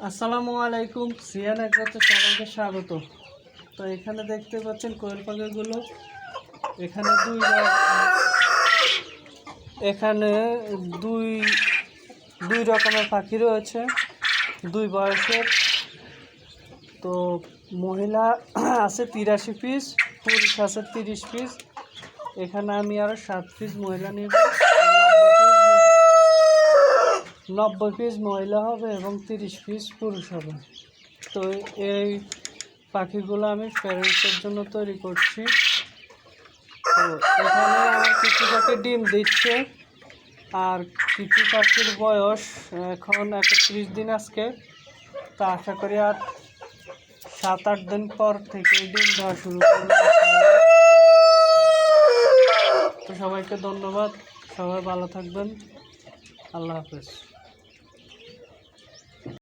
আসসালামু আলাইকুম, সিয়ান একসাথে সবাইকে স্বাগত। তো এখানে দেখতে পাচ্ছেন কোয়েল পাখিগুলো। এখানে দুই রকমের পাখি রয়েছে, দুই বয়সের। তো মহিলা আছে 83 পিস, পুরুষ আছে 30 পিস। এখানে আমি আরও 7 পিস মহিলা নিব, 90 পিস মহিলা হবে এবং 30 পিস পুরুষ হবে। তো এই পাখিগুলো আমি প্যারেন্টসের জন্য তৈরি করছি। তো এখানে আমার কিছু পাখি ডিম দিচ্ছে, আর কিছু পাখির বয়স এখন 31 দিন আজকে। তো আশা করি আর 7-8 দিন পর থেকে ডিম দেওয়া শুরু করবে। তো সবাইকে ধন্যবাদ, সবাই ভালো থাকবেন, আল্লাহ হাফেজ।